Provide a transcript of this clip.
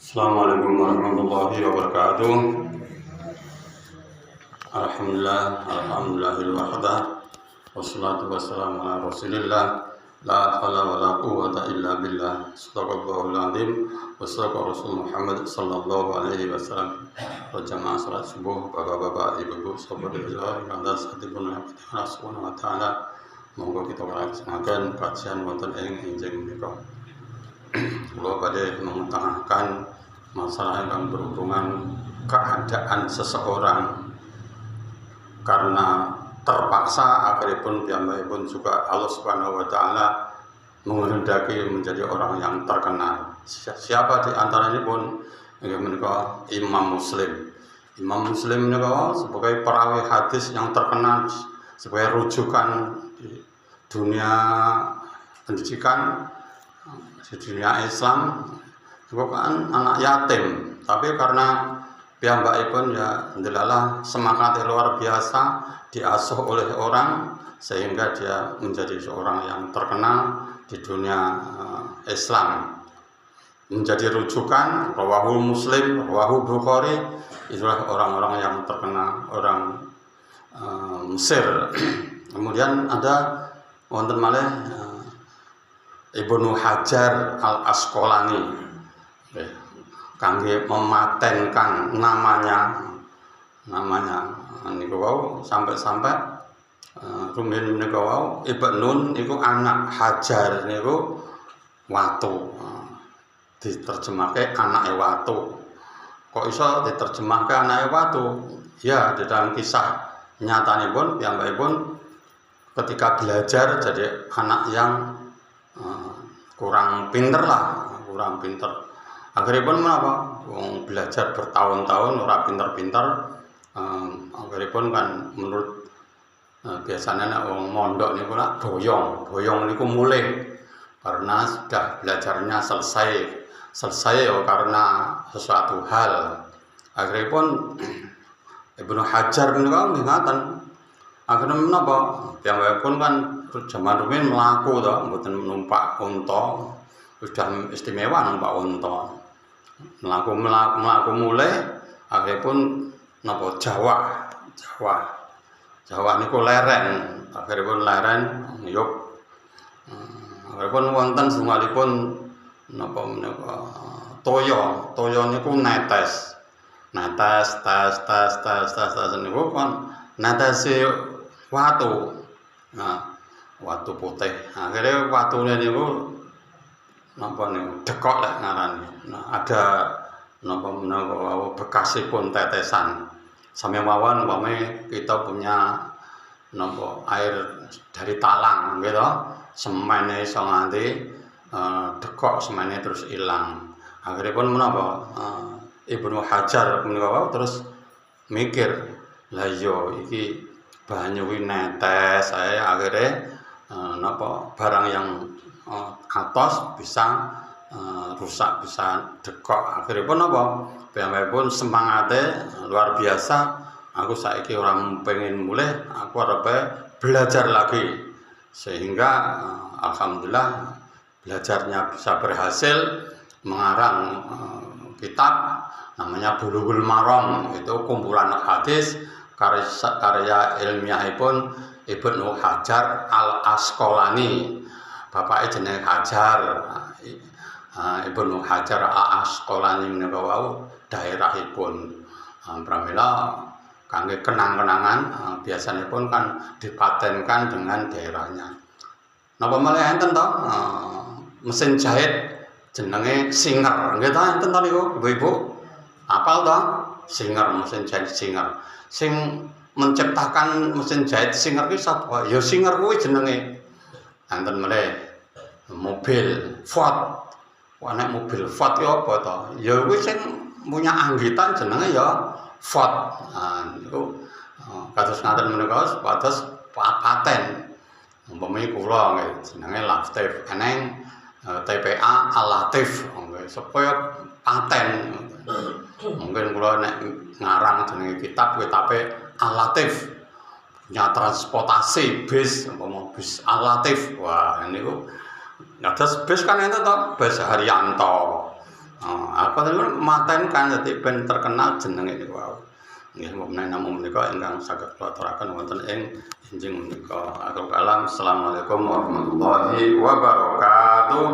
Assalamualaikum warahmatullahi wabarakatuh. Alhamdulillahil wahdah. Wassalatu wassalamu ala Rasulillah. La haula wala quwwata illa billah. Shadaqallahul azim. Wa shadaqa Rasul Muhammad sallallahu alaihi wasallam. Jamaah salat subuh, bapak-bapak, ibu-ibu, saudara-saudara yang satipun Allah Subhanahu wa taala. Monggo kita laksanaken kajian wonten ing enjing menika. Kula badhe mengutamakan masalah yang berhubungan keadaan seseorang karena terpaksa akhiripun piyambakipun juga Allah Subhanahu wa taala menghendaki menjadi orang yang terkenal. Siapa di antaranya pun menika Imam Muslim. Imam Muslim menika sebagai perawi hadis yang terkenal, sebagai rujukan di dunia pendidikan, di dunia Islam. Bukan anak yatim, tapi karena piyambakipun ya ndelalah semangat luar biasa diasuh oleh orang sehingga dia menjadi seorang yang terkenal di dunia Islam, menjadi rujukan. Rawahul Muslim, rawahul Bukhari, itulah orang-orang yang terkenal, orang Mesir. Kemudian ada wonten malih Ibnu Hajar Al Asqalani kangge mematenkan namanya niku wau sampai rumiyin menika wau Ibnun iku anak, Hajar niku watu, diterjemahke anake watu. Kok iso diterjemahke anake watu? Ya, di dalam kisah nyatanipun piyambakipun ketika belajar jadi anak yang kurang pinter. Akhirnya pun menapa? Belajar bertahun-tahun ora pinter-pinter. Akhirnya pun kan menurut biasanya nek wong mondok niku lak boyong niku mulih karena sudah belajarnya selesai ya karena sesuatu hal. Akhirnya pun Ibnu Hajar niku ngaten. Akhirnya menapa? Piyambakipun kan zaman rumiyin mlaku to, mboten numpak unta. Sudah istimewa numpak unta. Melaku mulai akhirnya pun napa Jawa niku leren, akhirnya pun leren yuk. Akhirnya pun wonten sungalipun napa menika toya niku netes niku kan netesi watu. Nah, watu putih. Akhirnya watune niku napa niku dekok lek ngarani. Nah, ada napa menawa bekasipun tetesan. Sami mawon umpame kita punya napa air dari talang gitu. Semene iso nganti dekok semene terus ilang. Akhirnya pun menapa Ibnu Hajar menika terus mikir, lah iya iki banyu kuwi netes ae akhirnya napa barang yang atos bisa rusak, bisa dekok. Akhirnya pun apa? Piyambakipun semangate luar biasa. Aku saiki orang pengen mulai, aku arep belajar lagi. Sehingga alhamdulillah belajarnya bisa berhasil, mengarang kitab namanya Bulughul Maram. Itu kumpulan hadis karya ilmiahipun Ibnu Hajar Al Asqalani. Bapake jenenge Hajar, Ibnu Hajar Al Asqalani menika wau daerahipun. Pramila kangge kenang-kenangan biasanipun kan dipatenkan dengan daerahnya. Napa malih enten to mesin jahit jenenge Singer, nggih ta enten to niku Ibu-ibu? Apal to? Singer, mesin jahit Singer. Sing menciptakan mesin jahit Singer ki sapa? Ya Singer kuwi jenenge. Enten meleh mobil Ford. Nek mobil Ford ya apa to? Ya kuwi sing punya anggitan jenenge ya Ford. Nah niku kados ngaten menika supados paten. Umpami kula nggih jenenge Latif, eneng TPA Al-Latif nggih supaya paten. Mungkin kula nek ngarang jenenge kitab kitabe Al-Latif. Punya transportasi bis, umpama bis Al-Latif. Wah, niku ngados bis kan enten to, bis Haryanto. Al-Qadir matenkan dadi ben terkenal jenenge niku wae. Nggih namung menika ingkang saged kula aturaken wonten ing injing menika. Assalamualaikum warahmatullahi wabarakatuh.